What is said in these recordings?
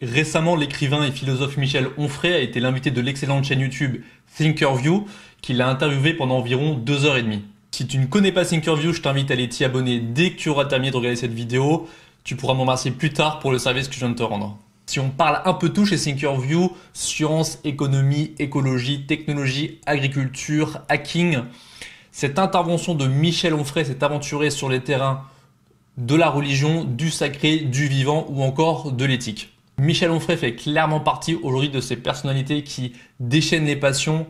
Récemment, l'écrivain et philosophe Michel Onfray a été l'invité de l'excellente chaîne YouTube Thinkerview, qui l'a interviewé pendant environ 2h30. Si tu ne connais pas Thinkerview, je t'invite à aller t'y abonner dès que tu auras terminé de regarder cette vidéo. Tu pourras me remercier plus tard pour le service que je viens de te rendre. Si on parle un peu tout chez Thinkerview, science, économie, écologie, technologie, agriculture, hacking, cette intervention de Michel Onfray s'est aventuré sur les terrains de la religion, du sacré, du vivant ou encore de l'éthique. Michel Onfray fait clairement partie aujourd'hui de ces personnalités qui déchaînent les passions,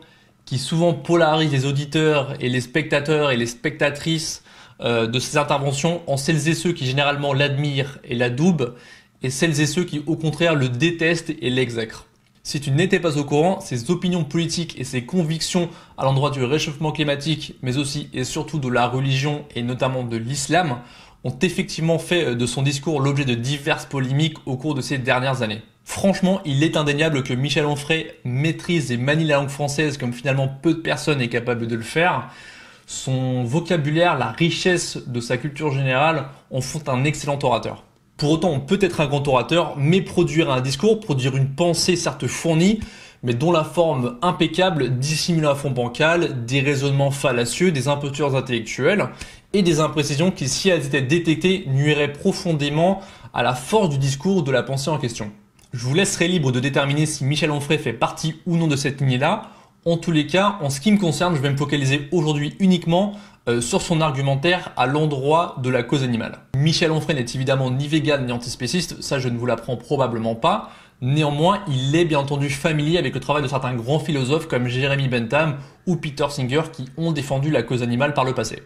qui souvent polarisent les auditeurs et les spectateurs et les spectatrices de ces interventions en celles et ceux qui généralement l'admirent et l'adoubent et celles et ceux qui au contraire le détestent et l'exècrent. Si tu n'étais pas au courant, ses opinions politiques et ses convictions à l'endroit du réchauffement climatique, mais aussi et surtout de la religion et notamment de l'islam, ont effectivement fait de son discours l'objet de diverses polémiques au cours de ces dernières années. Franchement, il est indéniable que Michel Onfray maîtrise et manie la langue française comme finalement peu de personnes est capable de le faire. Son vocabulaire, la richesse de sa culture générale en font un excellent orateur. Pour autant, on peut être un grand orateur, mais produire un discours, produire une pensée certes fournie, mais dont la forme impeccable dissimule un fond bancal, des raisonnements fallacieux, des impostures intellectuelles et des imprécisions qui, si elles étaient détectées, nuiraient profondément à la force du discours de la pensée en question. Je vous laisserai libre de déterminer si Michel Onfray fait partie ou non de cette lignée-là. En tous les cas, en ce qui me concerne, je vais me focaliser aujourd'hui uniquement sur son argumentaire à l'endroit de la cause animale. Michel Onfray n'est évidemment ni vegan ni antispéciste, ça je ne vous l'apprends probablement pas. Néanmoins, il est bien entendu familier avec le travail de certains grands philosophes comme Jeremy Bentham ou Peter Singer qui ont défendu la cause animale par le passé.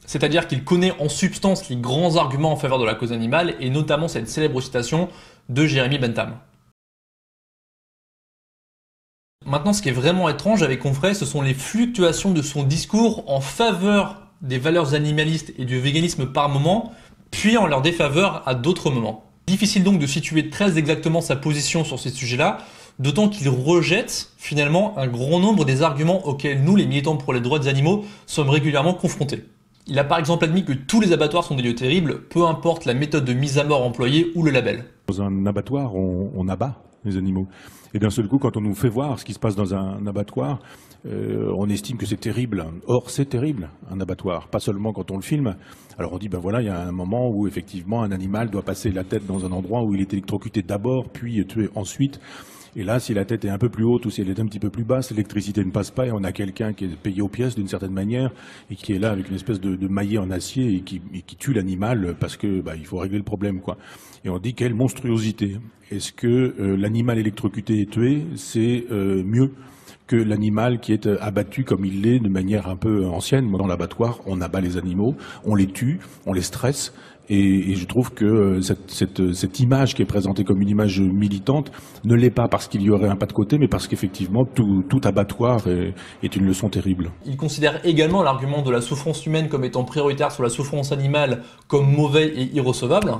C'est-à-dire qu'il connaît en substance les grands arguments en faveur de la cause animale et notamment cette célèbre citation de Jeremy Bentham. Maintenant, ce qui est vraiment étrange avec Onfray, ce sont les fluctuations de son discours en faveur des valeurs animalistes et du véganisme par moment, puis en leur défaveur à d'autres moments. Difficile donc de situer très exactement sa position sur ces sujets-là, d'autant qu'il rejette finalement un grand nombre des arguments auxquels nous, les militants pour les droits des animaux, sommes régulièrement confrontés. Il a par exemple admis que tous les abattoirs sont des lieux terribles, peu importe la méthode de mise à mort employée ou le label. Dans un abattoir, on abat les animaux. Et d'un seul coup, quand on nous fait voir ce qui se passe dans un abattoir, on estime que c'est terrible. Or, c'est terrible, un abattoir. Pas seulement quand on le filme. Alors on dit, ben voilà, il y a un moment où effectivement un animal doit passer la tête dans un endroit où il est électrocuté d'abord, puis tué ensuite. Et là, si la tête est un peu plus haute ou si elle est un petit peu plus basse, l'électricité ne passe pas et on a quelqu'un qui est payé aux pièces d'une certaine manière et qui est là avec une espèce de maillet en acier et qui tue l'animal parce que il faut régler le problème, quoi. Et on dit quelle monstruosité. Est-ce que l'animal électrocuté et tué, c'est mieux que l'animal qui est abattu comme il l'est de manière un peu ancienne? Moi, dans l'abattoir, on abat les animaux, on les tue, on les stresse. Et je trouve que cette image qui est présentée comme une image militante ne l'est pas parce qu'il y aurait un pas de côté, mais parce qu'effectivement tout abattoir est une leçon terrible. Il considère également l'argument de la souffrance humaine comme étant prioritaire sur la souffrance animale comme mauvais et irrecevable.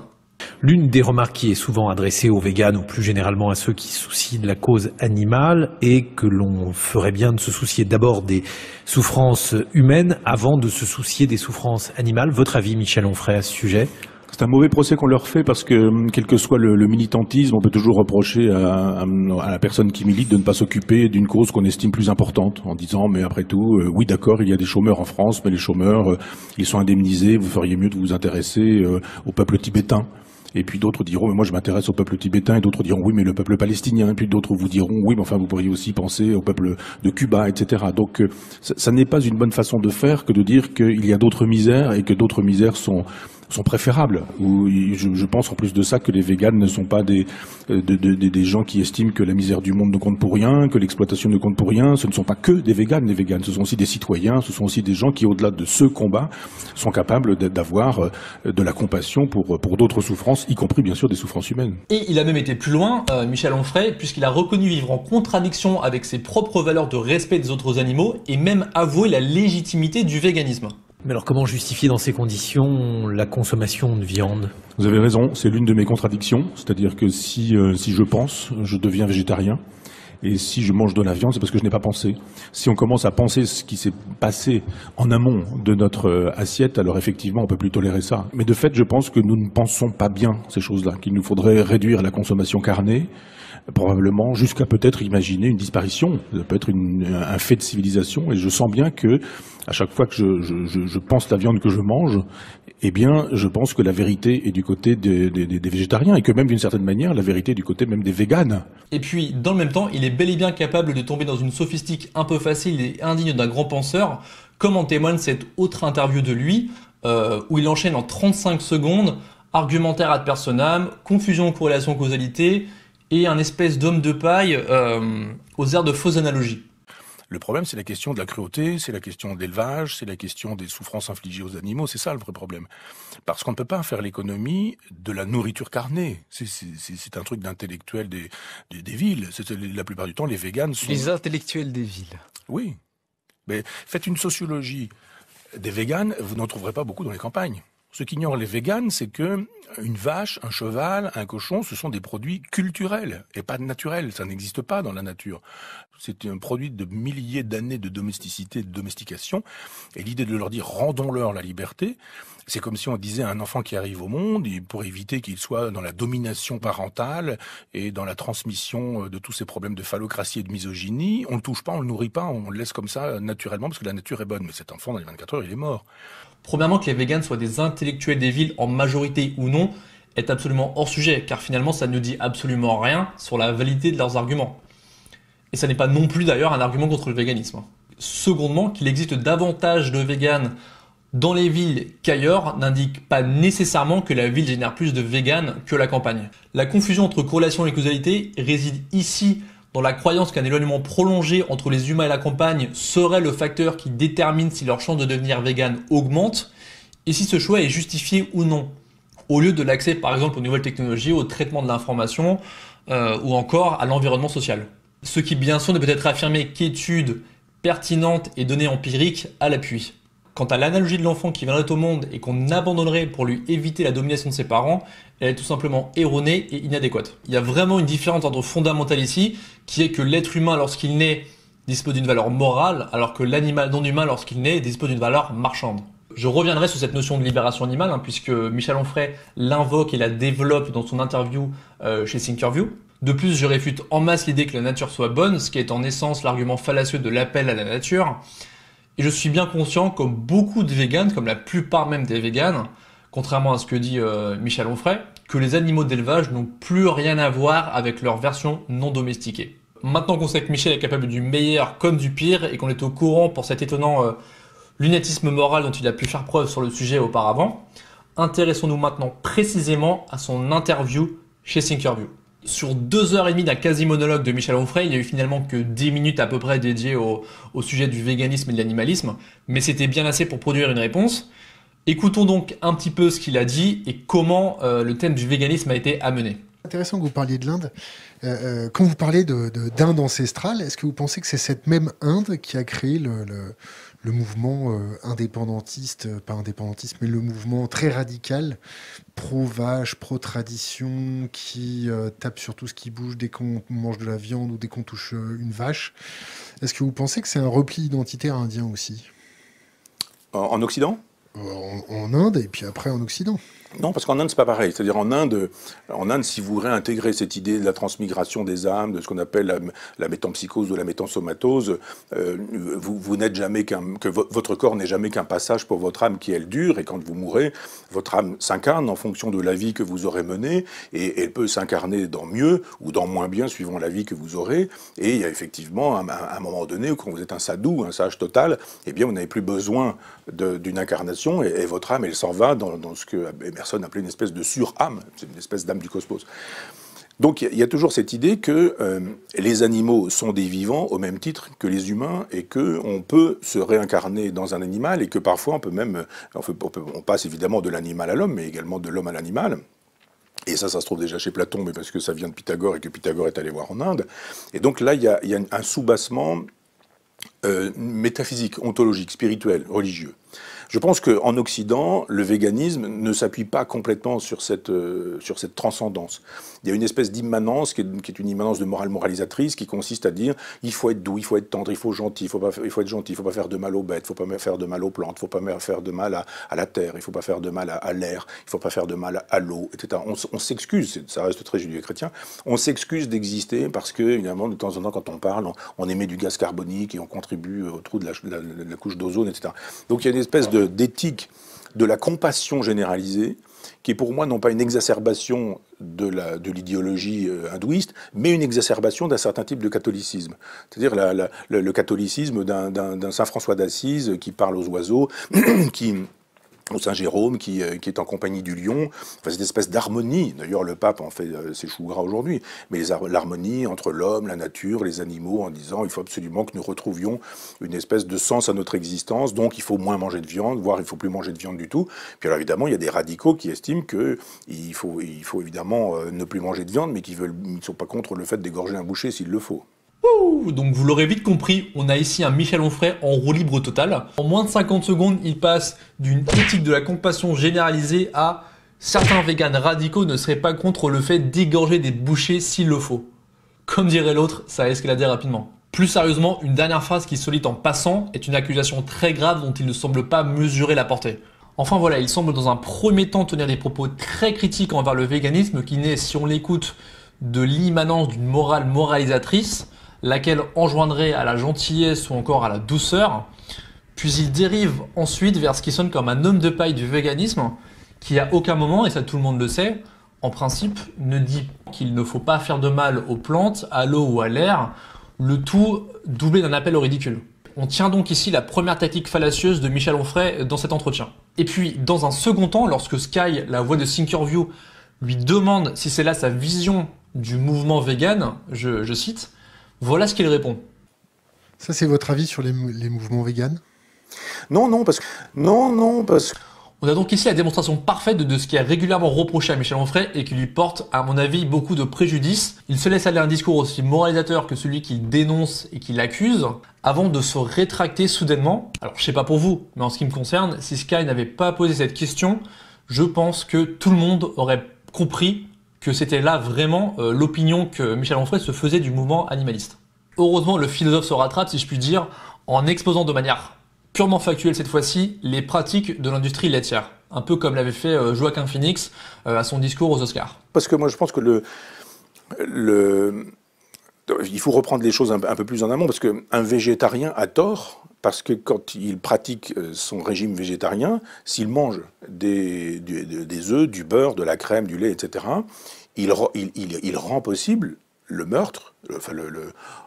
L'une des remarques qui est souvent adressée aux véganes ou plus généralement à ceux qui se soucient de la cause animale est que l'on ferait bien de se soucier d'abord des souffrances humaines avant de se soucier des souffrances animales. Votre avis, Michel Onfray, à ce sujet ? C'est un mauvais procès qu'on leur fait parce que, quel que soit le militantisme, on peut toujours reprocher à la personne qui milite de ne pas s'occuper d'une cause qu'on estime plus importante, en disant mais après tout, oui d'accord, il y a des chômeurs en France, mais les chômeurs, ils sont indemnisés, vous feriez mieux de vous intéresser au peuple tibétain. Et puis d'autres diront, mais moi je m'intéresse au peuple tibétain, et d'autres diront, oui, mais le peuple palestinien, et puis d'autres vous diront, oui, mais enfin vous pourriez aussi penser au peuple de Cuba, etc. Donc ça n'est pas une bonne façon de faire que de dire qu'il y a d'autres misères et que d'autres misères sont préférables. Ou je pense en plus de ça que les véganes ne sont pas des gens qui estiment que la misère du monde ne compte pour rien, que l'exploitation ne compte pour rien. Ce ne sont pas que des véganes, les véganes. Ce sont aussi des citoyens, ce sont aussi des gens qui, au-delà de ce combat, sont capables d'avoir de la compassion pour d'autres souffrances, y compris bien sûr des souffrances humaines. Et il a même été plus loin, Michel Onfray, puisqu'il a reconnu vivre en contradiction avec ses propres valeurs de respect des autres animaux et même avoué la légitimité du véganisme. Mais alors comment justifier dans ces conditions la consommation de viande ? Vous avez raison, c'est l'une de mes contradictions, c'est-à-dire que si je pense, je deviens végétarien. Et si je mange de la viande, c'est parce que je n'ai pas pensé. Si on commence à penser ce qui s'est passé en amont de notre assiette, alors effectivement, on peut plus tolérer ça. Mais de fait, je pense que nous ne pensons pas bien ces choses-là, qu'il nous faudrait réduire la consommation carnée, probablement jusqu'à peut-être imaginer une disparition. Ça peut être un fait de civilisation. Et je sens bien que à chaque fois que je pense la viande que je mange, eh bien, je pense que la vérité est du côté des végétariens et que même d'une certaine manière, la vérité est du côté même des véganes. Et puis, dans le même temps, il est bel et bien capable de tomber dans une sophistique un peu facile et indigne d'un grand penseur, comme en témoigne cette autre interview de lui, où il enchaîne en 35 secondes, argumentaire ad personam, confusion, corrélation, causalité, et un espèce d'homme de paille aux airs de fausses analogies. Le problème, c'est la question de la cruauté, c'est la question de l'élevage, c'est la question des souffrances infligées aux animaux, c'est ça le vrai problème. Parce qu'on ne peut pas faire l'économie de la nourriture carnée. C'est un truc d'intellectuels des villes. La plupart du temps, les véganes sont... Les intellectuels des villes. Oui. Mais faites une sociologie des véganes, vous n'en trouverez pas beaucoup dans les campagnes. Ce qu'ignorent les véganes, c'est que une vache, un cheval, un cochon, ce sont des produits culturels et pas naturels. Ça n'existe pas dans la nature. C'est un produit de milliers d'années de domesticité, de domestication. Et l'idée de leur dire rendons-leur la liberté, c'est comme si on disait à un enfant qui arrive au monde, pour éviter qu'il soit dans la domination parentale et dans la transmission de tous ces problèmes de phallocratie et de misogynie, on le touche pas, on le nourrit pas, on le laisse comme ça naturellement parce que la nature est bonne. Mais cet enfant, dans les 24 heures, il est mort. Premièrement, que les véganes soient des intellectuels des villes en majorité ou non est absolument hors sujet, car finalement ça ne dit absolument rien sur la validité de leurs arguments. Et ça n'est pas non plus d'ailleurs un argument contre le véganisme. Secondement, qu'il existe davantage de véganes dans les villes qu'ailleurs n'indique pas nécessairement que la ville génère plus de véganes que la campagne. La confusion entre corrélation et causalité réside ici dans la croyance qu'un éloignement prolongé entre les humains et la campagne serait le facteur qui détermine si leur chance de devenir vegan augmente, et si ce choix est justifié ou non, au lieu de l'accès par exemple aux nouvelles technologies, au traitement de l'information, ou encore à l'environnement social. Ce qui bien sûr ne peut être affirmé qu'études pertinentes et données empiriques à l'appui. Quant à l'analogie de l'enfant qui viendrait au monde et qu'on abandonnerait pour lui éviter la domination de ses parents, elle est tout simplement erronée et inadéquate. Il y a vraiment une différence d'ordre fondamental ici, qui est que l'être humain lorsqu'il naît dispose d'une valeur morale, alors que l'animal non humain lorsqu'il naît dispose d'une valeur marchande. Je reviendrai sur cette notion de libération animale, puisque Michel Onfray l'invoque et la développe dans son interview chez Thinkerview. De plus, je réfute en masse l'idée que la nature soit bonne, ce qui est en essence l'argument fallacieux de l'appel à la nature. Et je suis bien conscient, comme beaucoup de véganes, comme la plupart même des véganes, contrairement à ce que dit Michel Onfray, que les animaux d'élevage n'ont plus rien à voir avec leur version non domestiquée. Maintenant qu'on sait que Michel est capable du meilleur comme du pire, et qu'on est au courant pour cet étonnant lunatisme moral dont il a pu faire preuve sur le sujet auparavant, intéressons-nous maintenant précisément à son interview chez Thinkerview. Sur 2h30 d'un quasi-monologue de Michel Onfray, il n'y a eu finalement que 10 minutes à peu près dédiées au sujet du véganisme et de l'animalisme, mais c'était bien assez pour produire une réponse. Écoutons donc un petit peu ce qu'il a dit et comment le thème du véganisme a été amené. Intéressant que vous parliez de l'Inde. Quand vous parlez d'Inde ancestrale, est-ce que vous pensez que c'est cette même Inde qui a créé le mouvement indépendantiste, pas indépendantiste, mais le mouvement très radical, pro-vache, pro-tradition, qui tape sur tout ce qui bouge dès qu'on mange de la viande ou dès qu'on touche une vache? Est-ce que vous pensez que c'est un repli identitaire indien aussi? En Occident ? En Inde et puis après en Occident. Non, parce qu'en Inde, c'est pas pareil. C'est-à-dire en Inde, si vous réintégrez cette idée de la transmigration des âmes, de ce qu'on appelle la métempsychose ou la métensomatose, vous n'êtes jamais votre corps n'est jamais qu'un passage pour votre âme qui, elle, dure, et quand vous mourrez, votre âme s'incarne en fonction de la vie que vous aurez menée, et elle peut s'incarner dans mieux ou dans moins bien, suivant la vie que vous aurez, et il y a effectivement un moment donné où quand vous êtes un sadhu, un sage total, eh bien, vous n'avez plus besoin d'une incarnation, et votre âme, elle s'en va dans ce que Emerson appelait une espèce de sur-âme, c'est une espèce d'âme du cosmos. Donc il y a toujours cette idée que les animaux sont des vivants au même titre que les humains et qu'on peut se réincarner dans un animal et que parfois on peut même, on passe évidemment de l'animal à l'homme, mais également de l'homme à l'animal. Et ça se trouve déjà chez Platon, mais parce que ça vient de Pythagore et que Pythagore est allé voir en Inde. Et donc là, il y a un soubassement métaphysique, ontologique, spirituel, religieux. Je pense qu'en Occident, le véganisme ne s'appuie pas complètement sur cette transcendance. Il y a une espèce d'immanence qui est une immanence de morale moralisatrice qui consiste à dire il faut être doux, il faut être tendre, il faut être gentil, il faut pas faire de mal aux bêtes, il faut pas faire de mal aux plantes, il faut pas faire de mal à la terre, il faut pas faire de mal à l'air, il faut pas faire de mal à l'eau, etc. On s'excuse, ça reste très judéo-chrétien, on s'excuse d'exister parce que, évidemment, de temps en temps, quand on parle, on émet du gaz carbonique et on contribue au trou de la couche d'ozone, etc. Donc il y a une espèce d'éthique de la compassion généralisée qui est pour moi non pas une exacerbation de l'idéologie hindouiste, mais une exacerbation d'un certain type de catholicisme. C'est-à-dire le catholicisme d'un Saint François d'Assise qui parle aux oiseaux, au Saint Jérôme qui est en compagnie du lion, enfin, cette espèce d'harmonie, d'ailleurs le pape en fait ses choux gras aujourd'hui, mais l'harmonie entre l'homme, la nature, les animaux, en disant il faut absolument que nous retrouvions une espèce de sens à notre existence, donc il faut moins manger de viande, voire il faut plus manger de viande du tout. Puis alors évidemment il y a des radicaux qui estiment qu'il faut évidemment ne plus manger de viande, mais qui ne sont pas contre le fait d'égorger un boucher s'il le faut. Donc vous l'aurez vite compris, on a ici un Michel Onfray en roue libre totale. En moins de 50 secondes, il passe d'une éthique de la compassion généralisée à certains véganes radicaux ne seraient pas contre le fait d'égorger des bouchers s'il le faut. Comme dirait l'autre, ça a escaladé rapidement. Plus sérieusement, une dernière phrase qui se lit en passant est une accusation très grave dont il ne semble pas mesurer la portée. Enfin voilà, il semble dans un premier temps tenir des propos très critiques envers le véganisme qui naît, si on l'écoute, de l'immanence d'une morale moralisatrice, laquelle enjoindrait à la gentillesse ou encore à la douceur, puis il dérive ensuite vers ce qui sonne comme un homme de paille du véganisme, qui à aucun moment, et ça tout le monde le sait, en principe ne dit qu'il ne faut pas faire de mal aux plantes, à l'eau ou à l'air, le tout doublé d'un appel au ridicule. On tient donc ici la première tactique fallacieuse de Michel Onfray dans cet entretien. Et puis, dans un second temps, lorsque Sky, la voix de Thinkerview, lui demande si c'est là sa vision du mouvement vegan, je cite, voilà ce qu'il répond. Ça, c'est votre avis sur les mouvements véganes ? Non, parce que... On a donc ici la démonstration parfaite de ce qui est régulièrement reproché à Michel Onfray et qui lui porte, à mon avis, beaucoup de préjudice. Il se laisse aller un discours aussi moralisateur que celui qu'il dénonce et qui l'accuse, avant de se rétracter soudainement. Alors, je sais pas pour vous, mais en ce qui me concerne, si Sky n'avait pas posé cette question, je pense que tout le monde aurait compris que c'était là vraiment l'opinion que Michel Onfray se faisait du mouvement animaliste. Heureusement, le philosophe se rattrape, si je puis dire, en exposant de manière purement factuelle cette fois-ci les pratiques de l'industrie laitière. Un peu comme l'avait fait Joaquin Phoenix à son discours aux Oscars. Parce que moi je pense que il faut reprendre les choses un peu plus en amont, parce qu'un végétarien a tort, parce que quand il pratique son régime végétarien, s'il mange des œufs, du beurre, de la crème, du lait, etc., il rend possible le meurtre, enfin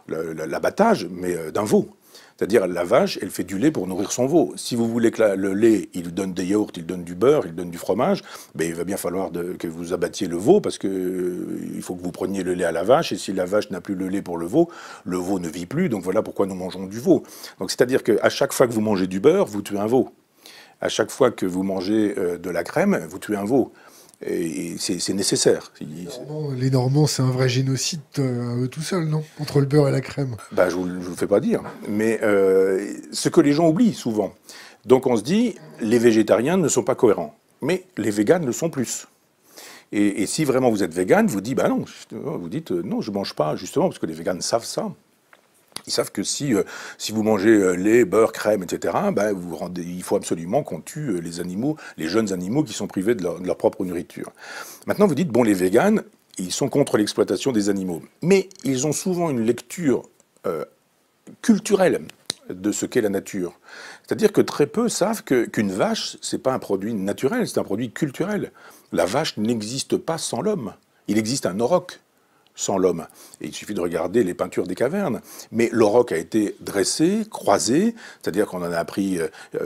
l'abattage, mais d'un veau. C'est-à-dire la vache, elle fait du lait pour nourrir son veau. Si vous voulez que le lait, il donne des yaourts, il donne du beurre, il donne du fromage, ben il va bien falloir que vous abattiez le veau, parce que il faut que vous preniez le lait à la vache, et si la vache n'a plus le lait pour le veau ne vit plus, donc voilà pourquoi nous mangeons du veau. Donc c'est-à-dire qu'à chaque fois que vous mangez du beurre, vous tuez un veau. À chaque fois que vous mangez de la crème, vous tuez un veau. Et c'est nécessaire. Les Normands, c'est un vrai génocide à eux tout seuls, non ? Entre le beurre et la crème. Bah, je vous le fais pas dire. Mais ce que les gens oublient souvent. Donc on se dit, les végétariens ne sont pas cohérents. Mais les véganes le sont plus. Et si vraiment vous êtes végane, vous dites, bah non, vous dites, non, je mange pas, justement, parce que les véganes savent ça. Ils savent que si vous mangez lait, beurre, crème, etc., ben, il faut absolument qu'on tue les animaux, les jeunes animaux qui sont privés de leur propre nourriture. Maintenant, vous dites, bon, les véganes, ils sont contre l'exploitation des animaux. Mais ils ont souvent une lecture culturelle de ce qu'est la nature. C'est-à-dire que très peu savent qu'une vache, c'est pas un produit naturel, c'est un produit culturel. La vache n'existe pas sans l'homme. Il existe un auroch sans l'homme. Et il suffit de regarder les peintures des cavernes. Mais l'auroch a été dressé, croisé, c'est-à-dire qu'on en a appris...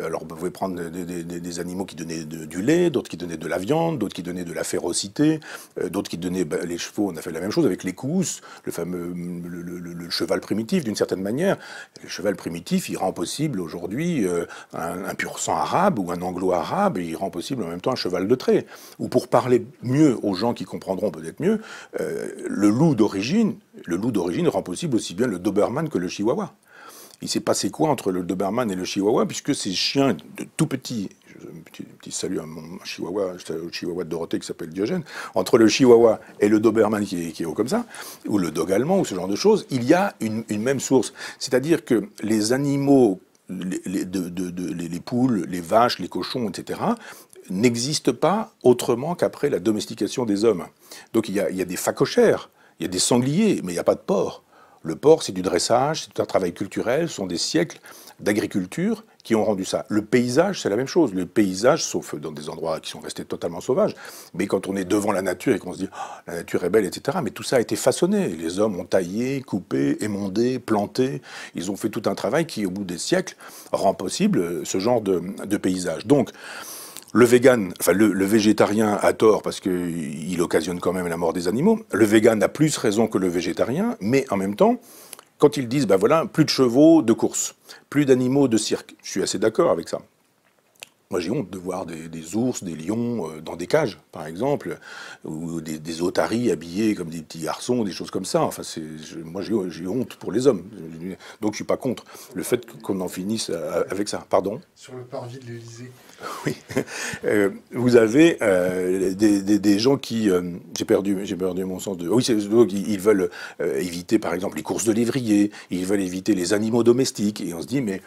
alors, vous pouvez prendre des animaux qui donnaient du lait, d'autres qui donnaient de la viande, d'autres qui donnaient de la férocité, d'autres qui donnaient... les chevaux, on a fait la même chose avec les cousses, le fameux le cheval primitif, d'une certaine manière. Le cheval primitif, il rend possible aujourd'hui un pur sang arabe ou un anglo-arabe, et il rend possible en même temps un cheval de trait. Ou pour parler mieux aux gens qui comprendront peut-être mieux, le loup d'origine rend possible aussi bien le Doberman que le Chihuahua. il s'est passé quoi entre le Doberman et le Chihuahua, puisque ces chiens de tout petits, petit salut à mon Chihuahua, au Chihuahua de Dorothée qui s'appelle Diogène, entre le Chihuahua et le Doberman qui est haut comme ça, ou le Dog allemand, ou ce genre de choses, il y a une même source. C'est-à-dire que les animaux, les poules, les vaches, les cochons, etc., n'existent pas autrement qu'après la domestication des hommes. Donc il y a des phacochères, il y a des sangliers, mais il n'y a pas de porc. Le porc, c'est du dressage, c'est un travail culturel, ce sont des siècles d'agriculture qui ont rendu ça. Le paysage, c'est la même chose. Le paysage, sauf dans des endroits qui sont restés totalement sauvages, mais quand on est devant la nature et qu'on se dit oh, « la nature est belle », etc., mais tout ça a été façonné. Les hommes ont taillé, coupé, émondé, planté. Ils ont fait tout un travail qui, au bout des siècles, rend possible ce genre de paysage. Donc, le vegan, enfin le végétarien a tort parce qu'il occasionne quand même la mort des animaux. Le vegan a plus raison que le végétarien, mais en même temps, quand ils disent, ben voilà, plus de chevaux de course, plus d'animaux de cirque, je suis assez d'accord avec ça. Moi, j'ai honte de voir des ours, des lions dans des cages, par exemple, ou des otaries habillés comme des petits garçons, des choses comme ça. Enfin, moi, j'ai honte pour les hommes. Donc, je suis pas contre le fait qu'on en finisse avec ça. Pardon ? Sur le parvis de l'Élysée. Oui. Vous avez des gens qui... j'ai perdu mon sens de... Oui, donc, ils veulent éviter, par exemple, les courses de lévrier, ils veulent éviter les animaux domestiques. Et on se dit, mais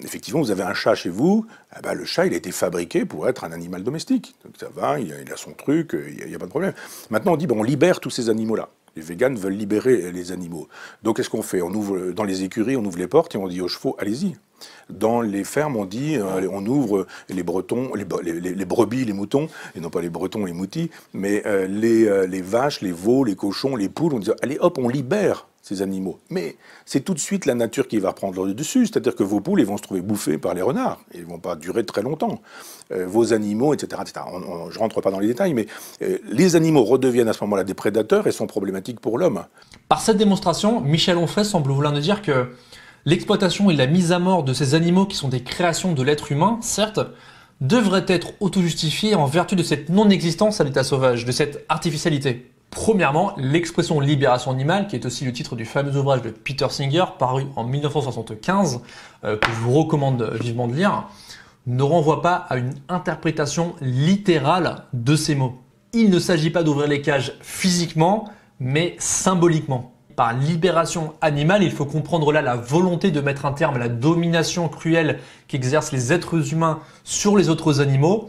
effectivement, vous avez un chat chez vous, eh ben, le chat, il a été fabriqué pour être un animal domestique. Donc ça va, il a son truc, il n'y a pas de problème. Maintenant, on dit, ben, on libère tous ces animaux-là. Les véganes veulent libérer les animaux. Donc, qu'est-ce qu'on fait ? On ouvre, dans les écuries, on ouvre les portes et on dit aux chevaux, allez-y. Dans les fermes, on dit, on ouvre les bretons, les brebis, les moutons, et non pas les bretons, les moutis, mais les vaches, les veaux, les cochons, les poules, on dit, allez hop, on libère ces animaux. Mais c'est tout de suite la nature qui va reprendre le dessus, c'est-à-dire que vos poules, ils vont se trouver bouffées par les renards, ils ne vont pas durer très longtemps. Vos animaux, etc. etc. Je ne rentre pas dans les détails, mais les animaux redeviennent à ce moment-là des prédateurs et sont problématiques pour l'homme. Par cette démonstration, Michel Onfray semble vouloir nous dire que l'exploitation et la mise à mort de ces animaux qui sont des créations de l'être humain, certes, devraient être auto-justifiées en vertu de cette non-existence à l'état sauvage, de cette artificialité. Premièrement, l'expression libération animale, qui est aussi le titre du fameux ouvrage de Peter Singer, paru en 1975, que je vous recommande vivement de lire, ne renvoie pas à une interprétation littérale de ces mots. Il ne s'agit pas d'ouvrir les cages physiquement, mais symboliquement. Par libération animale, il faut comprendre là la volonté de mettre un terme à la domination cruelle qu'exercent les êtres humains sur les autres animaux,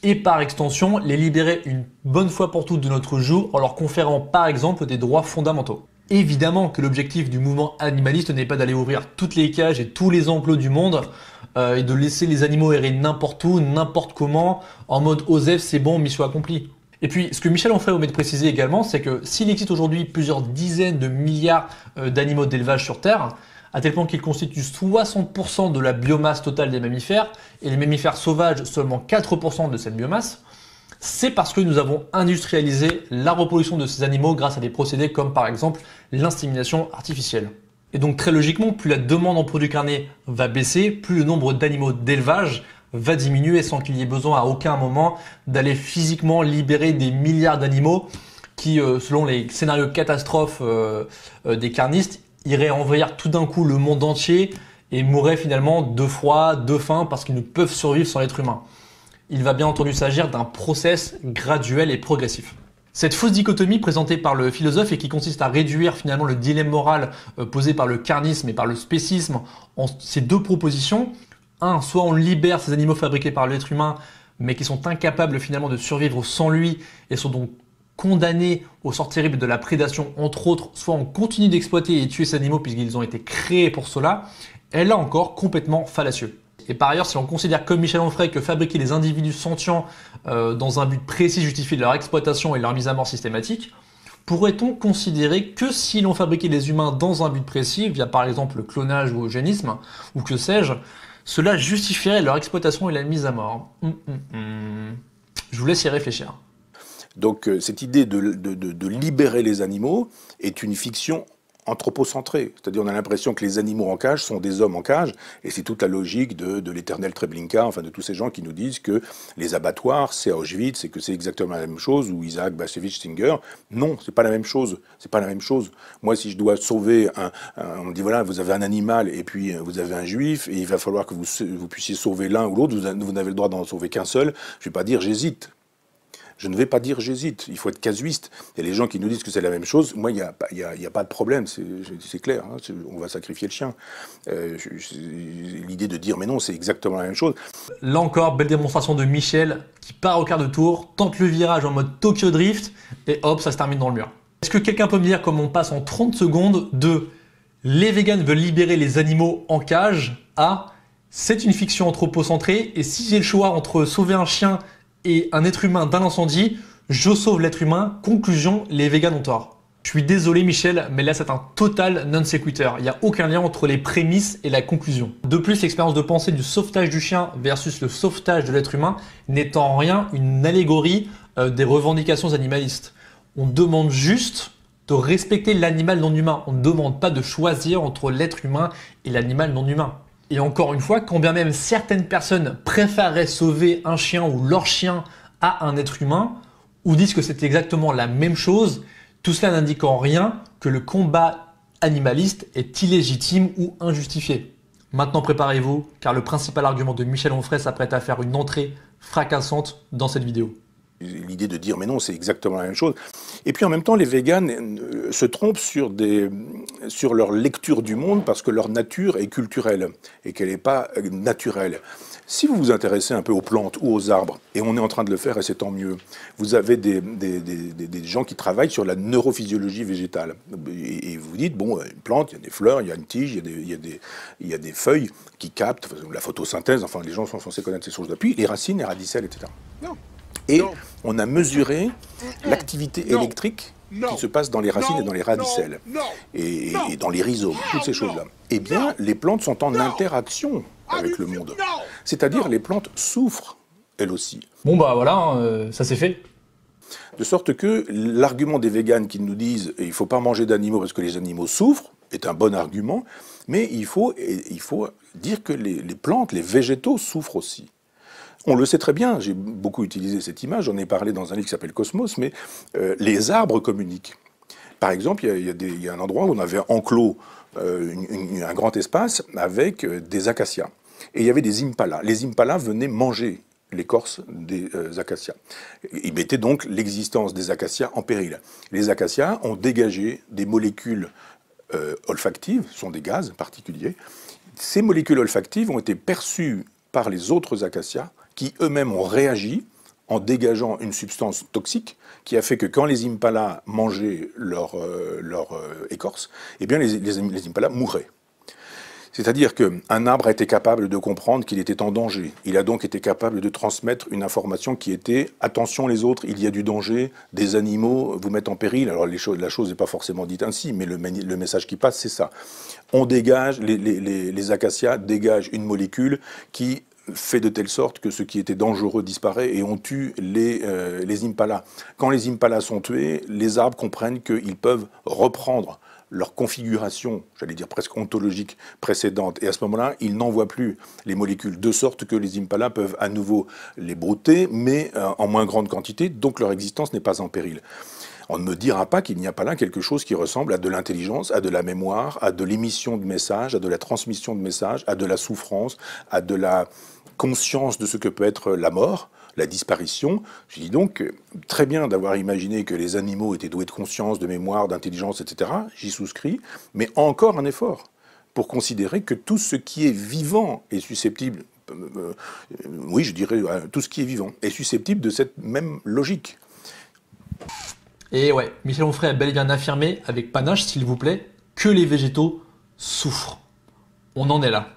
et par extension, les libérer une bonne fois pour toutes de notre joug en leur conférant par exemple des droits fondamentaux. Évidemment que l'objectif du mouvement animaliste n'est pas d'aller ouvrir toutes les cages et tous les enclos du monde et de laisser les animaux errer n'importe où, n'importe comment, en mode OSEF, c'est bon, mission accomplie. Et puis, ce que Michel Onfray omet de préciser également, c'est que s'il existe aujourd'hui plusieurs dizaines de milliards d'animaux d'élevage sur Terre, à tel point qu'ils constituent 60% de la biomasse totale des mammifères, et les mammifères sauvages seulement 4% de cette biomasse, c'est parce que nous avons industrialisé la reproduction de ces animaux grâce à des procédés comme par exemple l'insémination artificielle. Et donc très logiquement, plus la demande en produits carnés va baisser, plus le nombre d'animaux d'élevage va diminuer sans qu'il y ait besoin à aucun moment d'aller physiquement libérer des milliards d'animaux qui, selon les scénarios catastrophes des carnistes, iraient envahir tout d'un coup le monde entier et mourraient finalement de froid, de faim parce qu'ils ne peuvent survivre sans l'être humain. Il va bien entendu s'agir d'un process graduel et progressif. Cette fausse dichotomie présentée par le philosophe et qui consiste à réduire finalement le dilemme moral posé par le carnisme et par le spécisme en ces deux propositions. Soit on libère ces animaux fabriqués par l'être humain mais qui sont incapables finalement de survivre sans lui et sont donc condamnés au sort terrible de la prédation entre autres, soit on continue d'exploiter et tuer ces animaux puisqu'ils ont été créés pour cela, est là encore complètement fallacieux. Et par ailleurs, si on considère comme Michel Onfray que fabriquer des individus sentients dans un but précis justifie leur exploitation et leur mise à mort systématique, pourrait-on considérer que si l'on fabriquait les humains dans un but précis, via par exemple le clonage ou l'eugénisme, ou que sais-je, cela justifierait leur exploitation et la mise à mort? Je vous laisse y réfléchir. Donc cette idée de libérer les animaux est une fiction anthropocentré. C'est-à-dire on a l'impression que les animaux en cage sont des hommes en cage, et c'est toute la logique de l'éternel Treblinka, enfin de tous ces gens qui nous disent que les abattoirs, c'est Auschwitz, et que c'est exactement la même chose, ou Isaac Bashevis Singer. Non, c'est pas la même chose. C'est pas la même chose. Moi, si je dois sauver on me dit voilà, vous avez un animal, et puis vous avez un juif, et il va falloir que vous puissiez sauver l'un ou l'autre, vous n'avez le droit d'en sauver qu'un seul, je vais pas dire j'hésite. Je ne vais pas dire j'hésite, il faut être casuiste. Il y a les gens qui nous disent que c'est la même chose, moi il n'y a pas de problème, c'est clair, hein, on va sacrifier le chien. L'idée de dire mais non, c'est exactement la même chose. Là encore, belle démonstration de Michel qui part au quart de tour, tente le virage en mode Tokyo Drift, et hop, ça se termine dans le mur. Est-ce que quelqu'un peut me dire comment on passe en 30 secondes de les véganes veulent libérer les animaux en cage à c'est une fiction anthropocentrée, et si j'ai le choix entre sauver un chien et un être humain d'un incendie, je sauve l'être humain. Conclusion, les véganes ont tort. Je suis désolé Michel, mais là c'est un total non sequitur. Il n'y a aucun lien entre les prémices et la conclusion. De plus, l'expérience de pensée du sauvetage du chien versus le sauvetage de l'être humain n'est en rien une allégorie des revendications animalistes. On demande juste de respecter l'animal non humain. On ne demande pas de choisir entre l'être humain et l'animal non humain. Et encore une fois, quand bien même certaines personnes préféreraient sauver un chien ou leur chien à un être humain, ou disent que c'est exactement la même chose, tout cela n'indique en rien que le combat animaliste est illégitime ou injustifié. Maintenant préparez-vous, car le principal argument de Michel Onfray s'apprête à faire une entrée fracassante dans cette vidéo. L'idée de dire mais non, c'est exactement la même chose. Et puis en même temps, les véganes se trompent sur leur lecture du monde parce que leur nature est culturelle et qu'elle n'est pas naturelle. Si vous vous intéressez un peu aux plantes ou aux arbres, et on est en train de le faire et c'est tant mieux, vous avez des gens qui travaillent sur la neurophysiologie végétale. Et vous dites, bon, une plante, il y a des fleurs, il y a une tige, il y a des feuilles qui captent, la photosynthèse, enfin les gens sont censés connaître ces choses-là. Puis les racines, les radicelles, etc. Non. Et on a mesuré l'activité électrique qui se passe dans les racines et dans les radicelles, et dans les rhizomes, toutes ces choses-là. Eh bien, les plantes sont en interaction avec le monde. C'est-à-dire, les plantes souffrent, elles aussi. Bon bah voilà, ça c'est fait. De sorte que l'argument des véganes qui nous disent « il ne faut pas manger d'animaux parce que les animaux souffrent » est un bon argument, mais il faut dire que les plantes, les végétaux souffrent aussi. On le sait très bien, j'ai beaucoup utilisé cette image, j'en ai parlé dans un livre qui s'appelle Cosmos, mais les arbres communiquent. Par exemple, il y a un endroit où on avait enclos un grand espace avec des acacias. Et il y avait des impalas. Les impalas venaient manger l'écorce des acacias. Ils mettaient donc l'existence des acacias en péril. Les acacias ont dégagé des molécules olfactives, ce sont des gaz particuliers. Ces molécules olfactives ont été perçues par les autres acacias qui eux-mêmes ont réagi en dégageant une substance toxique qui a fait que quand les impalas mangeaient leur écorce, eh bien les impalas mouraient. C'est-à-dire qu'un arbre a été capable de comprendre qu'il était en danger. Il a donc été capable de transmettre une information qui était « attention les autres, il y a du danger, des animaux vous mettent en péril ». Alors la chose n'est pas forcément dite ainsi, mais le message qui passe, c'est ça. On dégage, les acacias dégagent une molécule qui fait de telle sorte que ce qui était dangereux disparaît et on tue les impalas. Quand les impalas sont tués, les arbres comprennent qu'ils peuvent reprendre leur configuration, j'allais dire presque ontologique, précédente. Et à ce moment-là, ils n'envoient plus les molécules, de sorte que les impalas peuvent à nouveau les brouter, mais en moins grande quantité, donc leur existence n'est pas en péril. On ne me dira pas qu'il n'y a pas là quelque chose qui ressemble à de l'intelligence, à de la mémoire, à de l'émission de messages, à de la transmission de messages, à de la souffrance, à de la conscience de ce que peut être la mort, la disparition. Je dis donc, très bien d'avoir imaginé que les animaux étaient doués de conscience, de mémoire, d'intelligence, etc. J'y souscris, mais encore un effort pour considérer que tout ce qui est vivant est susceptible, oui, je dirais, tout ce qui est vivant est susceptible de cette même logique. Et ouais, Michel Onfray a bel et bien affirmé, avec panache s'il vous plaît, que les végétaux souffrent. On en est là.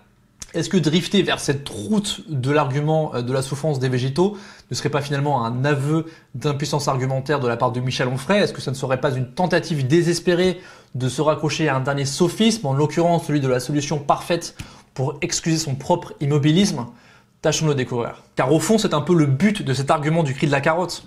Est-ce que drifter vers cette route de l'argument de la souffrance des végétaux ne serait pas finalement un aveu d'impuissance argumentaire de la part de Michel Onfray? Est-ce que ça ne serait pas une tentative désespérée de se raccrocher à un dernier sophisme, en l'occurrence celui de la solution parfaite pour excuser son propre immobilisme? Tâchons de le découvrir. Car au fond, c'est un peu le but de cet argument du cri de la carotte.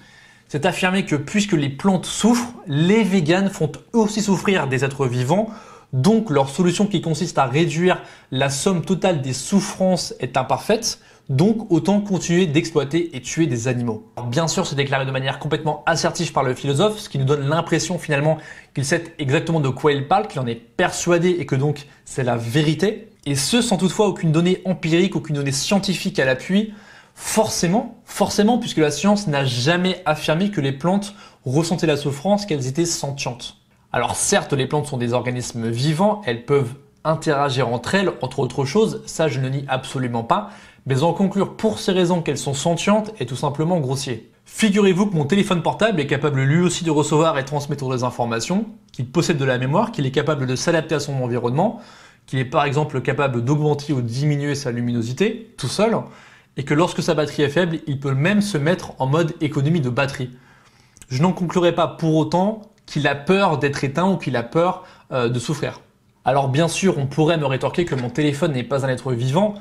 C'est affirmer que puisque les plantes souffrent, les véganes font aussi souffrir des êtres vivants. Donc leur solution qui consiste à réduire la somme totale des souffrances est imparfaite. Donc autant continuer d'exploiter et tuer des animaux. Alors, bien sûr, c'est déclaré de manière complètement assertive par le philosophe, ce qui nous donne l'impression finalement qu'il sait exactement de quoi il parle, qu'il en est persuadé et que donc c'est la vérité. Et ce sans toutefois aucune donnée empirique, aucune donnée scientifique à l'appui. Forcément, puisque la science n'a jamais affirmé que les plantes ressentaient la souffrance, qu'elles étaient sentientes. Alors certes, les plantes sont des organismes vivants, elles peuvent interagir entre elles, entre autres choses, ça je ne nie absolument pas, mais en conclure pour ces raisons qu'elles sont sentientes est tout simplement grossier. Figurez-vous que mon téléphone portable est capable lui aussi de recevoir et transmettre des informations, qu'il possède de la mémoire, qu'il est capable de s'adapter à son environnement, qu'il est par exemple capable d'augmenter ou de diminuer sa luminosité, tout seul, et que lorsque sa batterie est faible, il peut même se mettre en mode économie de batterie. Je n'en conclurai pas pour autant qu'il a peur d'être éteint ou qu'il a peur de souffrir. Alors bien sûr, on pourrait me rétorquer que mon téléphone n'est pas un être vivant,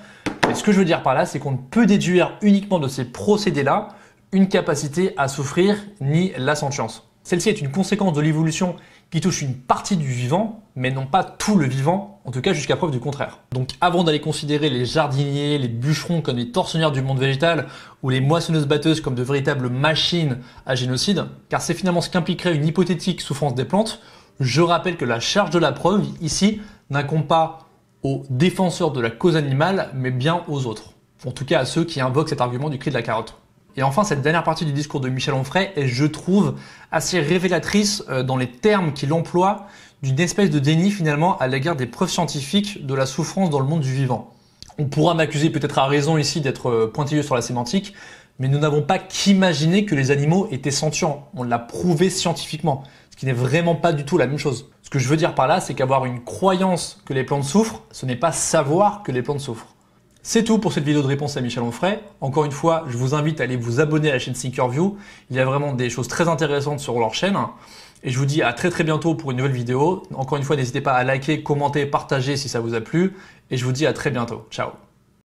mais ce que je veux dire par là, c'est qu'on ne peut déduire uniquement de ces procédés-là une capacité à souffrir ni la sentience. Celle-ci est une conséquence de l'évolution qui touche une partie du vivant, mais non pas tout le vivant, en tout cas jusqu'à preuve du contraire. Donc avant d'aller considérer les jardiniers, les bûcherons comme les tortionnaires du monde végétal, ou les moissonneuses-batteuses comme de véritables machines à génocide, car c'est finalement ce qu'impliquerait une hypothétique souffrance des plantes, je rappelle que la charge de la preuve, ici, n'incombe pas aux défenseurs de la cause animale, mais bien aux autres. En tout cas à ceux qui invoquent cet argument du cri de la carotte. Et enfin, cette dernière partie du discours de Michel Onfray est, je trouve, assez révélatrice dans les termes qu'il emploie d'une espèce de déni finalement à l'égard des preuves scientifiques de la souffrance dans le monde du vivant. On pourra m'accuser peut-être à raison ici d'être pointilleux sur la sémantique, mais nous n'avons pas qu'imaginer que les animaux étaient sentients. On l'a prouvé scientifiquement, ce qui n'est vraiment pas du tout la même chose. Ce que je veux dire par là, c'est qu'avoir une croyance que les plantes souffrent, ce n'est pas savoir que les plantes souffrent. C'est tout pour cette vidéo de réponse à Michel Onfray. Encore une fois, je vous invite à aller vous abonner à la chaîne Thinkerview. Il y a vraiment des choses très intéressantes sur leur chaîne. Et je vous dis à très bientôt pour une nouvelle vidéo. Encore une fois, n'hésitez pas à liker, commenter, partager si ça vous a plu. Et je vous dis à très bientôt. Ciao.